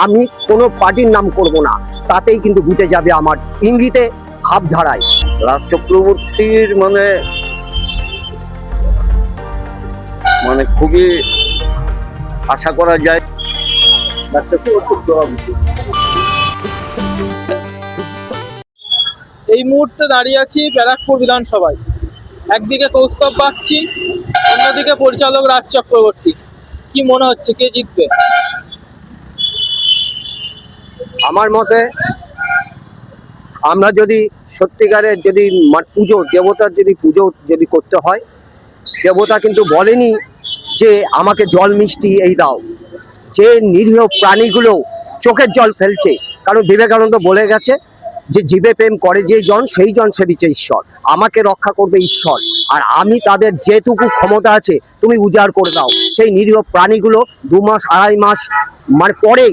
আমি কোনো পার্টির নাম করব না, তাতেই কিন্তু বুঝে যাবে আমার ইঙ্গিতে ভাবধারায়। রাজ চক্রবর্তীর মানে মানে খুবই আশা করা যায়। রাজ চক্রবর্তীর প্রভাবিত। এই মুহূর্তে দাঁড়িয়ে আছি ব্যারাকপুর বিধানসভায়। একদিকে কৌস্তব বাগচি, অন্যদিকে পরিচালক রাজ চক্রবর্তী। কি মনে হচ্ছে কে জিতবে? আমার মতে আমরা যদি সত্যিকারের যদি পুজো দেবতার পুজো করতে হয়, দেবতা কিন্তু বলেনি যে আমাকে জল মিষ্টি এই দাও। যে নিরীহ প্রাণীগুলো চোখের জল ফেলছে, কারণ বিবেকানন্দ বলে গেছে যে জীবে প্রেম করে যে জন সেই জন সেবিছে ঈশ্বর। আমাকে রক্ষা করবে ঈশ্বর, আর আমি তাদের যেটুকু ক্ষমতা আছে তুমি উজাড় করে দাও। সেই নিরীহ প্রাণীগুলো 2 মাস 2.5 মাস পরেই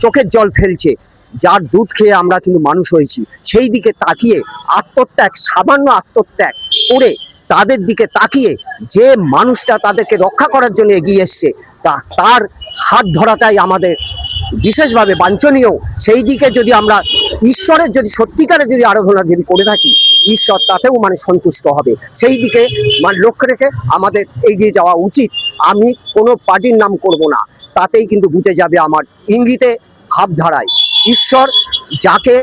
চোখের জল ফেলছে, যার দুধ খেয়ে আমরা কিন্তু মানুষ হয়েছি। সেই দিকে তাকিয়ে আত্মত্যাগ, সামান্য আত্মত্যাগ করে তাদের দিকে তাকিয়ে যে মানুষটা তাদেরকে রক্ষা করার জন্য এগিয়ে এসছে, তার হাত ধরাটাই আমাদের বিশেষভাবে বাঞ্ছনীয়। সেই দিকে যদি আমরা ঈশ্বরের সত্যিকারের আরাধনা করে থাকি, ঈশ্বর তাতেও সন্তুষ্ট হবে। সেই দিকে লক্ষ্য রেখে আমাদের এগিয়ে যাওয়া উচিত। আমি কোনো পার্টির নাম করব না, তাতেই কিন্তু বুঝে যাবে আমার ইঙ্গিতে ভাবধারায়। ঈশ্বর যাকে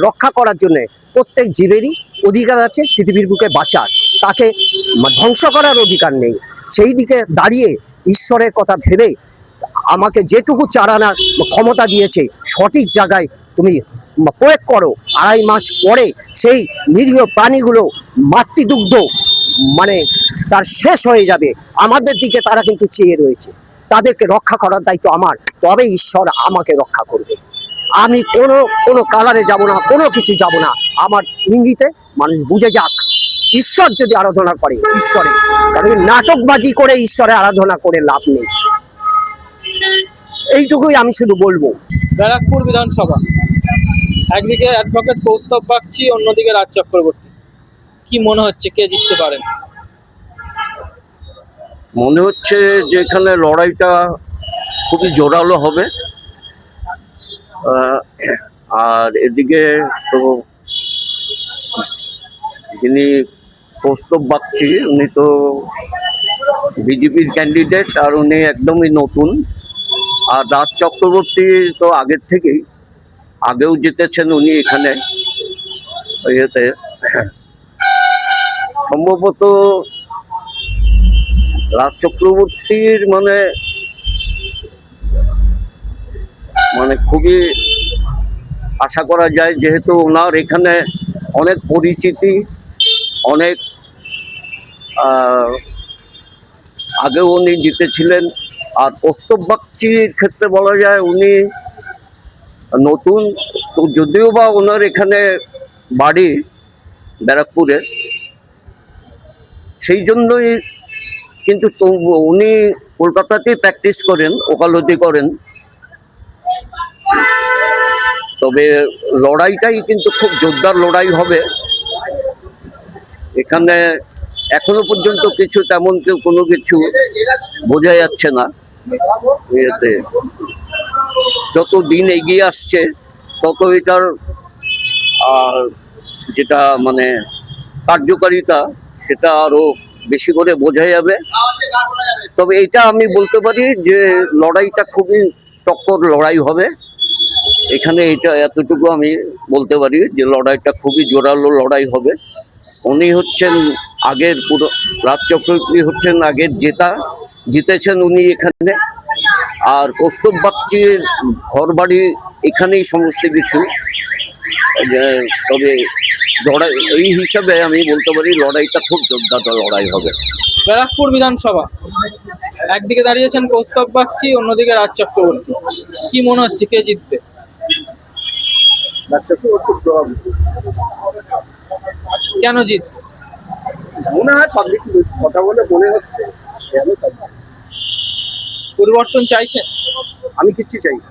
রক্ষা করার জন্য প্রত্যেক জীবেরই অধিকার আছে পৃথিবীর বুকে বাঁচার, তাকে ধ্বংস করার অধিকার নেই। সেই দিকে দাঁড়িয়ে ঈশ্বরের কথা ভেবে আমাকে যেটুকু চালানোর ক্ষমতা দিয়েছে সঠিক জায়গায় তুমি প্রয়োগ করো। 2.5 মাস পরে সেই নিরীহ প্রাণীগুলো মাতৃদুগ্ধ তার শেষ হয়ে যাবে। আমাদের দিকে তারা কিন্তু চেয়ে রয়েছে, তাদেরকে রক্ষা করার দায়িত্ব আমার, তবে ঈশ্বর আমাকে রক্ষা করবে। আমি কোনো কালারে যাব না, কোনো কিছু যাব না। আমার ইঙ্গিতে মানুষ বুঝে যাক ঈশ্বর যদি আরাধনা করে ঈশ্বরে, কারণ নাটকবাজি করে ঈশ্বরে আরাধনা করে লাভ নেই। এইটুকুই আমি শুধু বলবো। ব্যারাকপুর বিধানসভা, একদিকে অ্যাডভোকেট কৌস্তব বাগচি, অন্যদিকে রাজ চক্রবর্তী। কি মনে হচ্ছে কে জিততে পারেন? মনে হচ্ছে যে এখানে লড়াইটা খুবই জোরালো হবে। আর এদিকে তো যিনি কৌস্তব বাগচি, উনি তো বিজেপির ক্যান্ডিডেট, আর উনি একদমই নতুন। আর রাজ চক্রবর্তী তো আগেও জিতেছেন উনি এখানে ইয়েতে। সম্ভবত রাজ চক্রবর্তীর খুবই আশা করা যায়, যেহেতু ওনার এখানে অনেক পরিচিতি, অনেক আগেও উনি জিতেছিলেন। আর কৌস্তব বাগচির ক্ষেত্রে বলা যায় উনি নতুন, তো যদিও বা ওনার এখানে বাড়ি ব্যারাকপুরে, সেই জন্যই কিন্তু উনি কলকাতাতেই প্র্যাকটিস করেন, ওকালতি করেন। তবে লড়াইটাই কিন্তু খুব জোরদার লড়াই হবে এখানে। এখনো পর্যন্ত তেমন কোনো কিছু বোঝা যাচ্ছে না। এতে যত দিন এগিয়ে আসছে তত এটার যেটা কার্যকারিতা, সেটা আরো বেশি করে বোঝা যাবে। তবে এটা আমি বলতে পারি যে লড়াইটা খুবই টক্কর লড়াই হবে এখানে। এতটুকু আমি বলতে পারি যে লড়াইটা খুবই জোরালো লড়াই হবে। উনি হচ্ছেন আগের রাজ চক্রবর্তী হচ্ছেন আগের জিতেছেন উনি এখানে। আর কৌস্তব বাগচির ঘর বাড়ি এখানেই সমস্ত কিছু। তবে এই হিসাবে আমি বলতে পারি লড়াইটা খুব জোরদার লড়াই হবে। ব্যারাকপুর বিধানসভা, একদিকে দাঁড়িয়েছেন কৌস্তব বাগচি, অন্যদিকে রাজ চক্রবর্তী। কি মনে হচ্ছে কে জিতবে? রাজ চক্রবর্তীর প্রভাবিত। কেন জিত? মনে হয় পাবলিক কথা বলে মনে হচ্ছে। পরিবর্তন চাইছেন? আমি কিচ্ছু চাই না।